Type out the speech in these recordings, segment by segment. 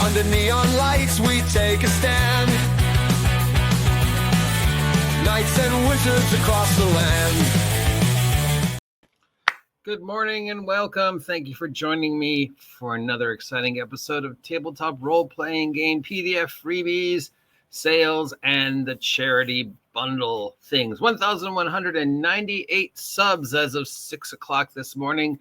Under neon lights we take a stand. Knights and wizards across the land. Good morning and welcome. Thank you for joining me for another exciting episode of Tabletop Role-Playing Game PDF Freebies, Sales, and the Charity Bundle things. 1,198 subs as of 6 o'clock this morning.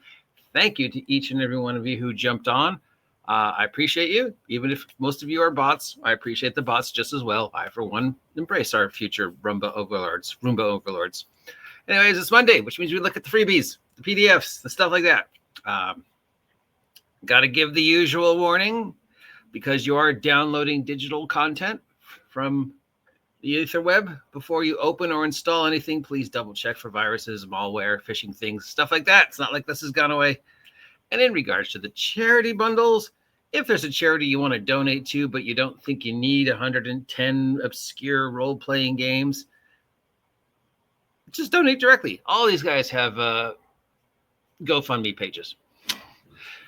Thank you to each and every one of you who jumped on. I appreciate you. Even if most of you are bots, I appreciate the bots just as well. I, for one, embrace our future Roomba overlords. Anyways, it's Monday, which means we look at the freebies, the PDFs, the stuff like that. Got to give the usual warning because you are downloading digital content from the Etherweb. Before you open or install anything, please double check for viruses, malware, phishing things, stuff like that. It's not like this has gone away. And in regards to the charity bundles, if there's a charity you want to donate to, but you don't think you need 110 obscure role-playing games, just donate directly. All these guys have GoFundMe pages.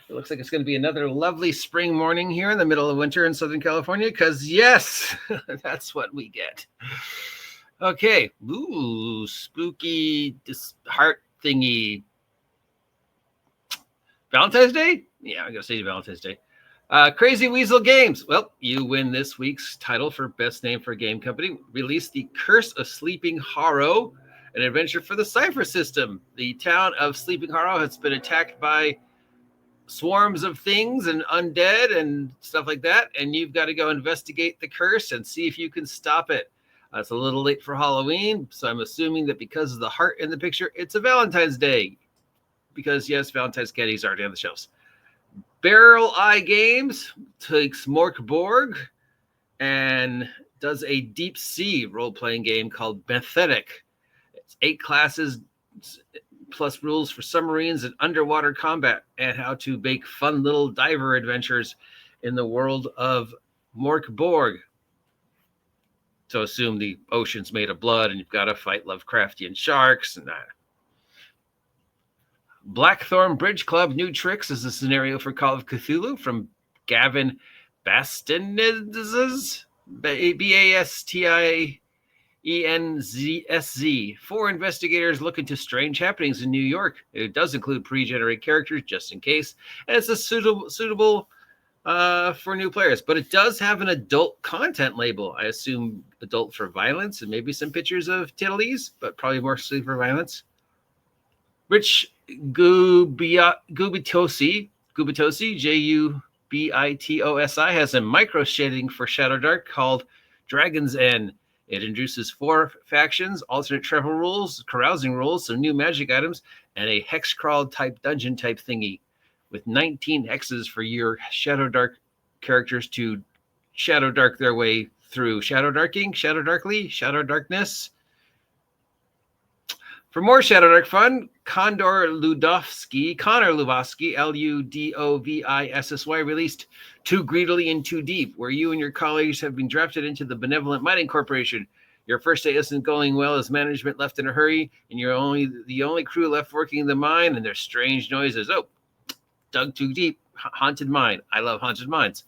It looks like it's going to be another lovely spring morning here in the middle of winter in Southern California, because yes, that's what we get. Okay. Ooh, spooky heart thingy. Valentine's Day? Yeah, I'm going to say Valentine's Day. Crazy Weasel Games. Well, you win this week's title for Best Name for a Game Company. Released The Curse of Sleeping Hollow, an adventure for the Cypher system. The town of Sleeping Hollow has been attacked by swarms of things and undead and stuff like that, and you've got to go investigate the curse and see if you can stop it. It's a little late for Halloween, so I'm assuming that because of the heart in the picture, it's a Valentine's Day. Because, yes, Valentine's candy is already on the shelves. Barrel Eye Games takes Mork Borg and does a deep sea role-playing game called Methetic. It's 8 classes plus rules for submarines and underwater combat and how to make fun little diver adventures in the world of Mork Borg. So assume the ocean's made of blood and you've got to fight Lovecraftian sharks and that. Blackthorn Bridge Club New Tricks is a scenario for Call of Cthulhu from Gavin Bastinenz, Bastienzsz. 4 investigators look into strange happenings in New York. It does include pre-generated characters just in case, and it's a suitable for new players. But it does have an adult content label. I assume adult for violence and maybe some pictures of titties, but probably mostly for violence. Rich Gubitosi, Jubitosi, has a micro shading for Shadowdark called Dragon's End. It introduces 4 factions, alternate travel rules, carousing rules, some new magic items, and a hex crawl type dungeon type thingy with 19 hexes for your Shadowdark characters to Shadowdark their way through Shadowdarkness. For more Shadowdark fun, Connor Ludovsky, Ludovissy, released Too Greedily and Too Deep, where you and your colleagues have been drafted into the Benevolent Mining Corporation. Your first day isn't going well as management left in a hurry, and you're the only crew left working the mine, and there's strange noises. Oh, dug too deep. Haunted mine. I love haunted mines.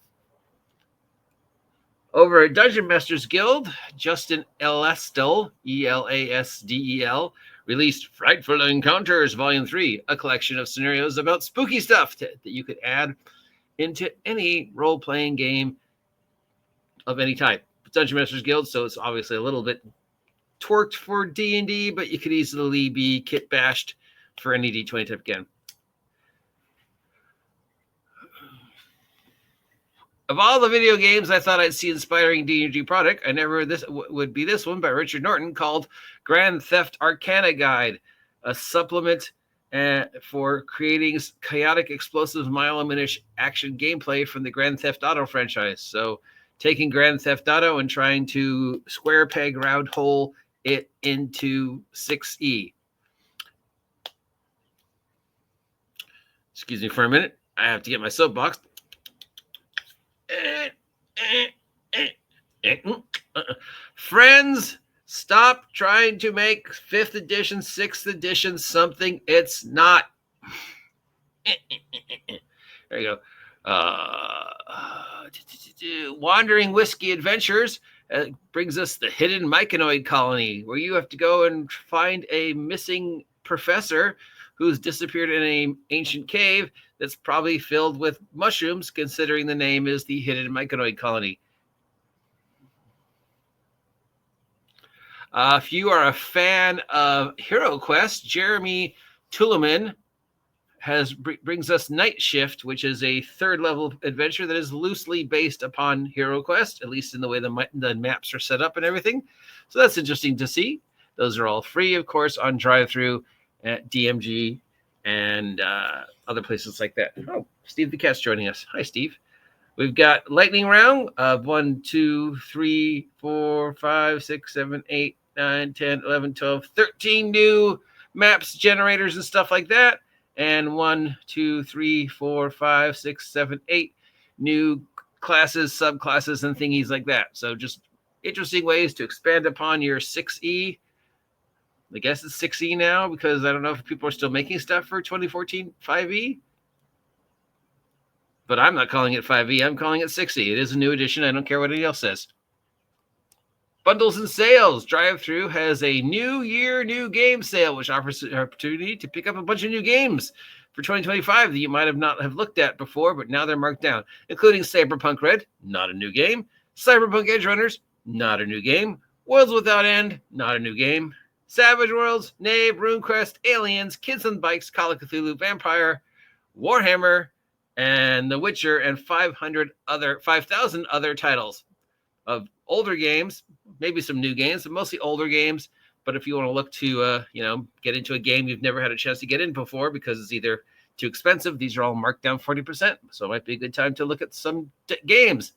Over at Dungeon Masters Guild, Justin Elastel, Elasdel, released Frightful Encounters Volume 3, a collection of scenarios about spooky stuff that you could add into any role-playing game of any type. Dungeon Masters Guild, so it's obviously a little bit twerked for D&D, but you could easily be kit bashed for any D20 type game. Of all the video games I thought I'd see inspiring D&D product, I never would be this one by Richard Norton called Grand Theft Arcana Guide, a supplement for creating chaotic, explosive, mile-a-minute action gameplay from the Grand Theft Auto franchise. So taking Grand Theft Auto and trying to square peg round hole it into 6E. Excuse me for a minute. I have to get my soapbox. Friends, stop trying to make 5th edition, 6th edition something it's not. There you go. Wandering Whiskey Adventures brings us the Hidden Myconoid Colony, where you have to go and find a missing professor who's disappeared in an ancient cave that's probably filled with mushrooms, considering the name is the Hidden Myconoid Colony. If you are a fan of Hero Quest, Jeremy Tuleman brings us Night Shift, which is a third level adventure that is loosely based upon Hero Quest, at least in the way the maps are set up and everything. So that's interesting to see. Those are all free, of course, on drive-through at DMG and other places like that. Oh, Steve the Cat's joining us. Hi, Steve. We've got lightning round of 1, 2, 3, 4, 5, 6, 7, 8, 9, 10, 11, 12, 13 new maps, generators, and stuff like that. And 1, 2, 3, 4, 5, 6, 7, 8 new classes, subclasses, and thingies like that. So just interesting ways to expand upon your 6E. I guess it's 6E now, because I don't know if people are still making stuff for 2014 5E. But I'm not calling it 5E. I'm calling it 6E. It is a new edition. I don't care what anybody else says. Bundles and sales. Drive-Thru has a New Year, New Game sale, which offers an opportunity to pick up a bunch of new games for 2025 that you might have not have looked at before, but now they're marked down, including Cyberpunk Red, not a new game. Cyberpunk Edge Runners, not a new game. Worlds Without End, not a new game. Savage Worlds, Nabe, RuneQuest, Aliens, Kids on Bikes, Call of Cthulhu, Vampire, Warhammer, and The Witcher, and 5,000 other titles of older games, maybe some new games, but mostly older games. But if you want to look to, get into a game you've never had a chance to get in before because it's either too expensive, these are all marked down 40%. So it might be a good time to look at some games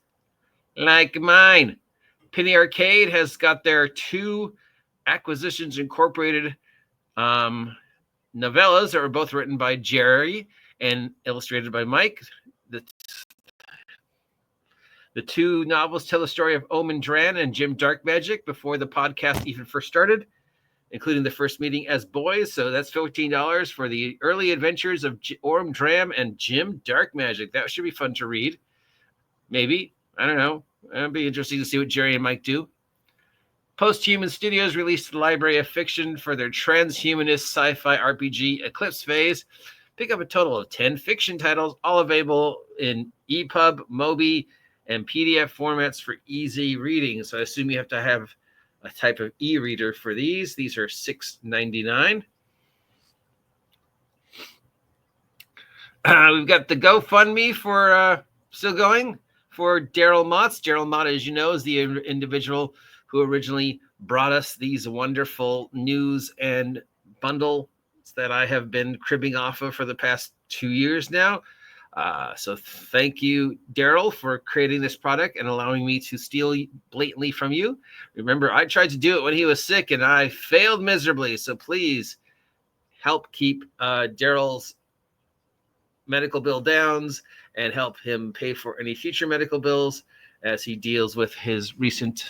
like mine. Penny Arcade has got their 2 Acquisitions Incorporated novellas that were both written by Jerry and illustrated by Mike. The 2 novels tell the story of Omen Dran and Jim Darkmagic before the podcast even first started, including the first meeting as boys. So that's $15 for the early adventures of Orm Dram and Jim Darkmagic. That should be fun to read. Maybe. I don't know. It'll be interesting to see what Jerry and Mike do. Posthuman Studios released the Library of Fiction for their transhumanist sci-fi RPG Eclipse Phase. Pick up a total of 10 fiction titles, all available in EPUB, Mobi, and PDF formats for easy reading. So I assume you have to have a type of e-reader for these. These are $6.99. We've got the GoFundMe for still going for Daryl Motts. Daryl Mott, as you know, is the individual who originally brought us these wonderful news and bundles that I have been cribbing off of for the past 2 years now. So thank you, Daryl, for creating this product and allowing me to steal blatantly from you. Remember, I tried to do it when he was sick and I failed miserably. So please help keep Daryl's medical bill downs and help him pay for any future medical bills as he deals with his recent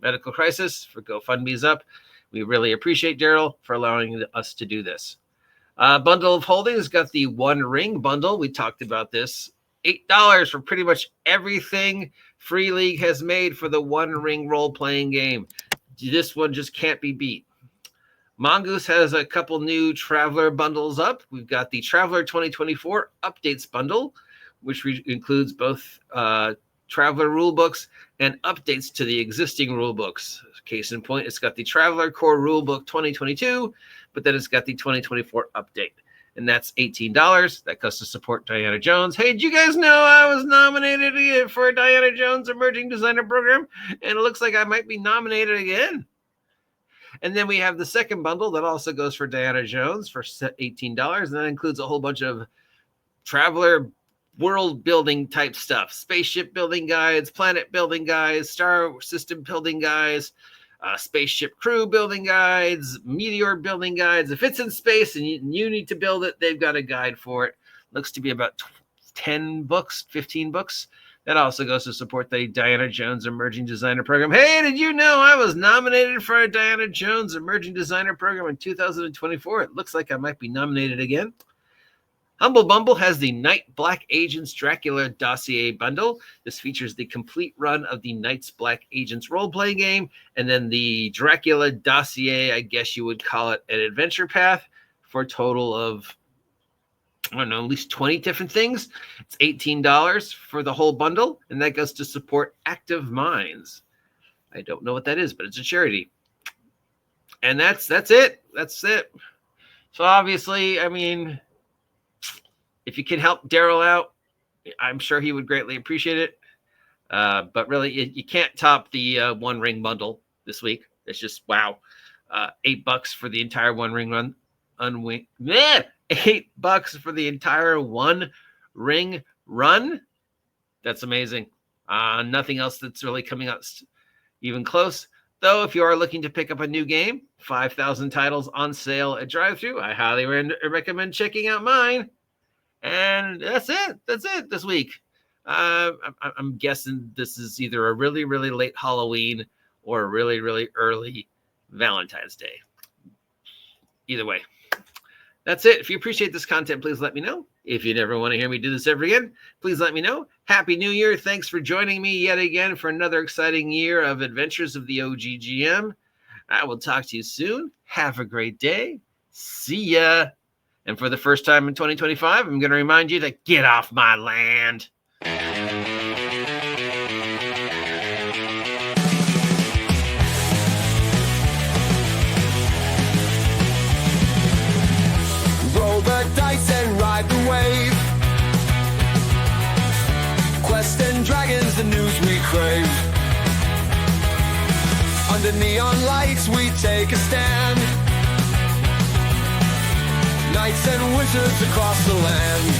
medical crisis. For GoFundMe's up. We really appreciate Daryl for allowing us to do this. Bundle of Holdings got the One Ring bundle. We talked about this. $8 for pretty much everything Free League has made for the One Ring role-playing game. This one just can't be beat. Mongoose has a couple new Traveler bundles up. We've got the Traveler 2024 Updates bundle, which includes both Traveler rulebooks and updates to the existing rulebooks. Case in point, it's got the Traveler Core Rulebook 2022, but then it's got the 2024 update. And that's $18. That goes to support Diana Jones. Hey, did you guys know I was nominated for a Diana Jones Emerging Designer Program? And it looks like I might be nominated again. And then we have the second bundle that also goes for Diana Jones for $18. And that includes a whole bunch of Traveler world building type stuff. Spaceship building guides, planet building guides, star system building guides, spaceship crew building guides, meteor building guides. If it's in space and you need to build it, they've got a guide for it. Looks to be about 10 books, 15 books. That also goes to support the Diana Jones Emerging Designer Program. Hey, did you know I was nominated for a Diana Jones Emerging Designer Program in 2024? It looks like I might be nominated again. Humble Bumble has the Night Black Agents Dracula Dossier Bundle. This features the complete run of the Night's Black Agents role-playing game, and then the Dracula Dossier, I guess you would call it an adventure path, for a total of, I don't know, at least 20 different things. It's $18 for the whole bundle, and that goes to support Active Minds. I don't know what that is, but it's a charity. And that's it. That's it. So obviously, I mean, if you can help Daryl out, I'm sure he would greatly appreciate it. But really, you can't top the One Ring bundle this week. It's just, wow. $8 for the entire One Ring run. $8 for the entire One Ring run. That's amazing. Nothing else that's really coming out even close. Though, if you are looking to pick up a new game, 5,000 titles on sale at Drive-Thru. I highly recommend checking out mine. And that's it. That's it this week. I'm guessing this is either a really, really late Halloween or a really, really early Valentine's Day. Either way. That's it. If you appreciate this content, please let me know. If you never want to hear me do this ever again, please let me know. Happy New Year. Thanks for joining me yet again for another exciting year of Adventures of the OGGM. I will talk to you soon. Have a great day. See ya. And for the first time in 2025, I'm going to remind you to get off my land. Roll the dice and ride the wave. Quest and dragons, the news we crave. Under neon lights, we take a stand. Knights and wizards across the land.